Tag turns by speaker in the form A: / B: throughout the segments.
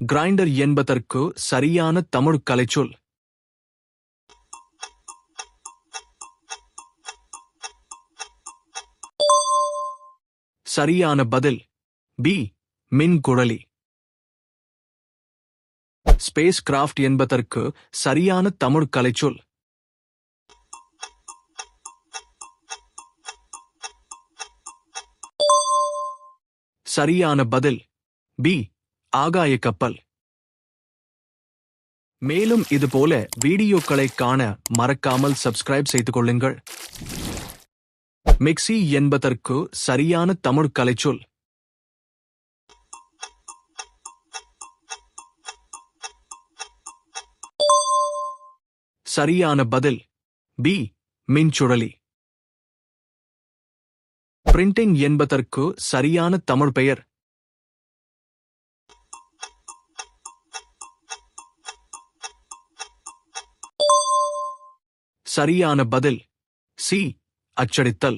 A: Grinder என்பதற்கு சரியான தமிழ் கலைச்சொல். சரியான பதில் பி. மின்குழலி. ஸ்பேஸ் கிராஃப்ட் என்பதற்கு சரியான தமிழ் கலைச்சொல். சரியான பதில் பி. ஆகாய கப்பல். மேலும் இதுபோல வீடியோக்களை காண மறக்காமல் சப்ஸ்கிரைப் செய்து கொள்ளுங்கள். மிக்ஸி என்பதற்கு சரியான தமிழ் கலைச்சொல். சரியான பதில் பி. மின்சுழலி. பிரிண்டிங் என்பதற்கு சரியான தமிழ் பெயர். சரியான பதில் சி. அச்சடித்தல்.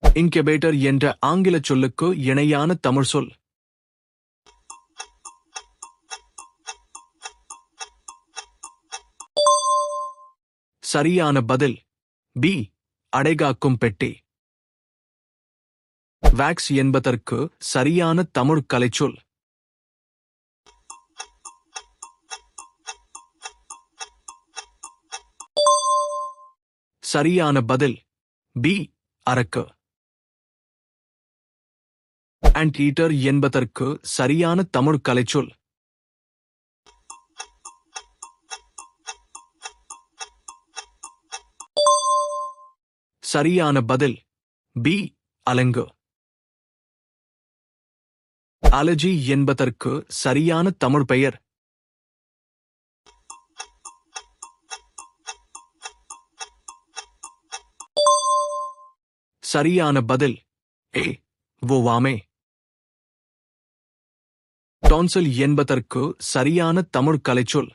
A: இன்குபேட்டர் என்ற ஆங்கில சொல்லுக்கு இணையான தமிழ் சொல். சரியான பதில் பி. அடைகாக்கும் பெட்டி. வாக்ஸ் என்பதற்கு சரியான தமிழ் கலைச்சொல். சரியான பதில் பி. அரக்கு. ஆன்டீட்டர் என்பதற்கு சரியான தமிழ் கலைச்சொல். சரியான பதில் பி. அலங்கு. அலர்ஜி என்பதற்கு சரியான தமிழ் பெயர். சரியான பதில் ஏ. ஒவ்வாமை. டான்சில் என்பதற்கு சரியான தமிழ் கலைச்சொல்.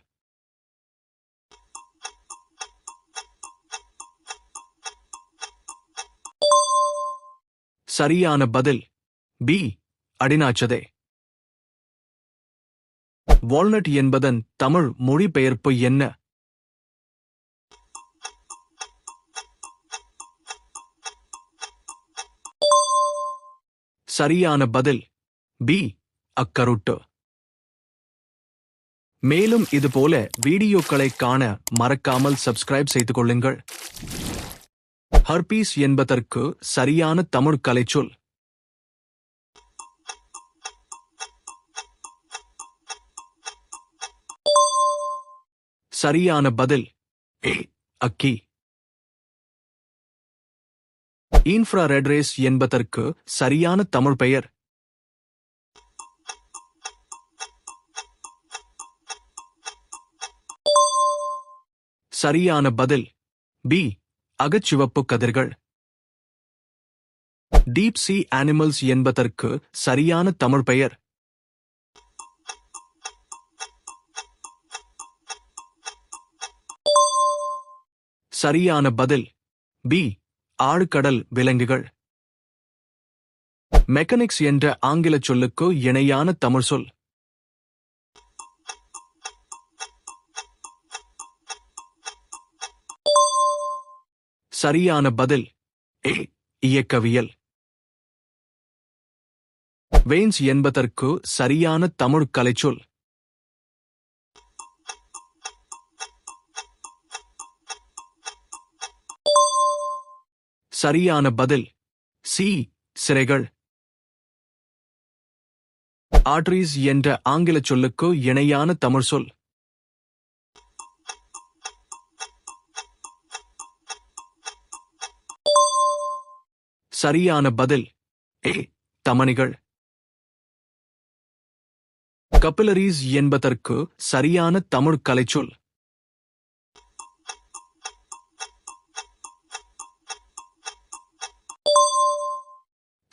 A: சரியான பதில் பி. அடிநாச்சதே. வால்நட் என்பதன் தமிழ் மொழிபெயர்ப்பு என்ன? சரியான பதில் பி. அக்கருட்டு. மேலும் இதுபோல வீடியோக்களை காண மறக்காமல் சப்ஸ்கிரைப் செய்து கொள்ளுங்கள். ஹர்பீஸ் என்பதற்கு சரியான தமிழ் கலைச்சொல். சரியான பதில் ஏ. அக்கி. இன்ஃப்ராரெட் ரேஸ் என்பதற்கு சரியான தமிழ் பெயர். சரியான பதில் பி. அகச்சிவப்பு கதிர்கள். டீப் சீ அனிமல்ஸ் என்பதற்கு சரியான தமிழ் பெயர். சரியான பதில் பி. ஆழ்கடல் விலங்குகள். மெக்கானிக்ஸ் என்ற ஆங்கில சொல்லுக்கு இணையான தமிழ் சொல். சரியான பதில் ஏ. இயக்கவியல். வெயின்ஸ் என்பதற்கு சரியான தமிழ் கலைச்சொல். சரியான பதில் சி. சிறைகள். ஆர்டரிஸ் என்ற ஆங்கில சொல்லுக்கு இணையான தமிழ் சொல். சரியான பதில் ஏ. தமனிகள். கபிலரிஸ் என்பதற்கு சரியான தமிழ் கலைச்சொல்.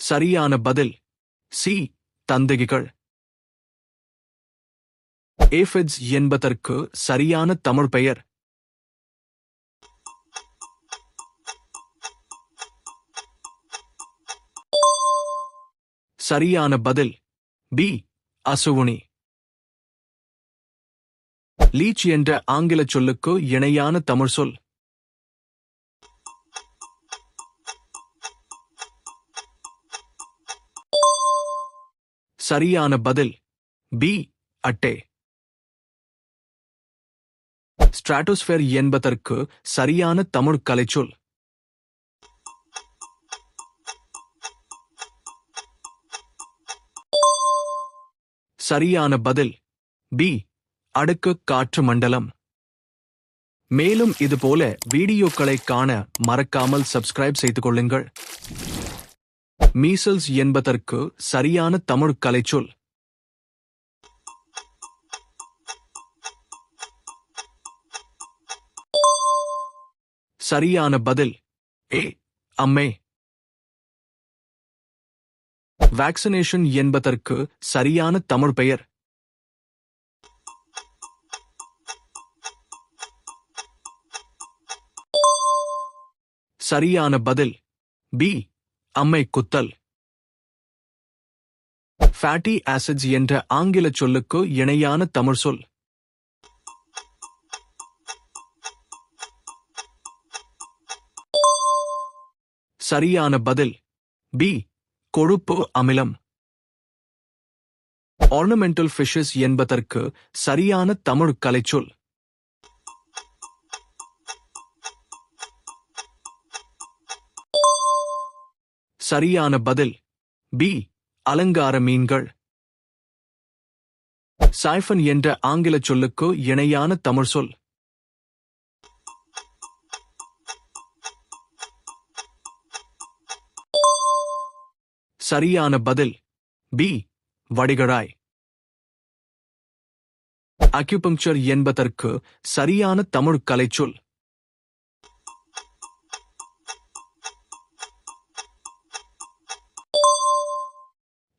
A: சரியான பதில் சி. தந்தகிகள். ஏஃபிட்ஸ் என்பதற்கு சரியான தமிழ் பெயர். சரியான பதில் பி. அசுவுணி. லீச் என்ற ஆங்கிலச் சொல்லுக்கு இணையான தமிழ் சொல். சரியான பதில் பி. அட்டை. ஸ்ட்ராட்டோஸ்பேர் என்பதற்கு சரியான தமிழ் கலைச்சொல். சரியான பதில் பி. அடுக்கு காற்று மண்டலம். மேலும் இதுபோல வீடியோக்களை காண மறக்காமல் சப்ஸ்கிரைப் செய்து கொள்ளுங்கள். மீசல்ஸ் என்பதற்கு சரியான தமிழ் கலைச்சொல். சரியான பதில் ஏ. அம்மை. வேக்சினேஷன் என்பதற்கு சரியான தமிழ் பெயர். சரியான பதில் பி. அம்மை குத்தல். ஃபேட்டி ஆசிட்ஸ் என்ற ஆங்கிலச் சொல்லுக்கு இணையான தமிழ் சொல். சரியான பதில் பி. கொழுப்பு அமிலம். ஆர்னமெண்டல் ஃபிஷஸ் என்பதற்கு சரியான தமிழ் கலைச்சொல். சரியான பதில் பி. அலங்கார மீன்கள். சைஃபன் என்ற ஆங்கிலச் சொல்லுக்கு இணையான தமிழ் சொல். சரியான பதில் பி. வடிகழாய். அக்யூபங்க்சர் என்பதற்கு சரியான தமிழ் கலைச்சொல்.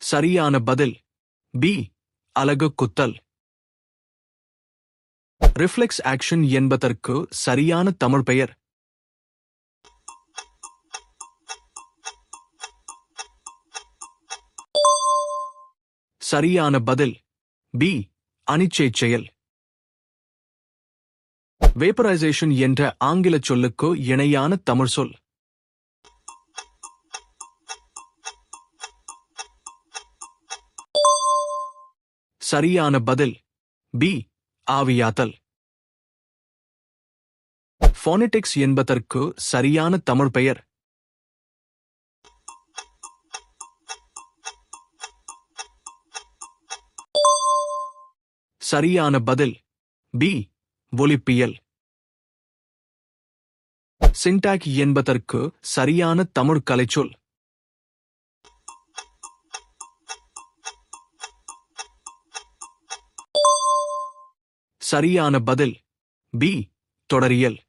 A: சரியான பதில் பி. அலகு குத்தல். ரிஃப்ளெக்ஸ் ஆக்ஷன் என்பதற்கு சரியான தமிழ் பெயர். சரியான பதில் பி. அனிச்சைச் செயல். வேப்பரைசேஷன் என்ற ஆங்கிலச் சொல்லுக்கு இணையான தமிழ் சொல். சரியான பதில் பி. ஆவியாத்தல். ஃபோனெடிக்ஸ் என்பதற்கு சரியான தமிழ் பெயர். சரியான பதில் பி. ஒலிப்பியல். சின்டாக் என்பதற்கு சரியான தமிழ் கலைச்சொல். சரியான பதில் பி. தொடரியல்.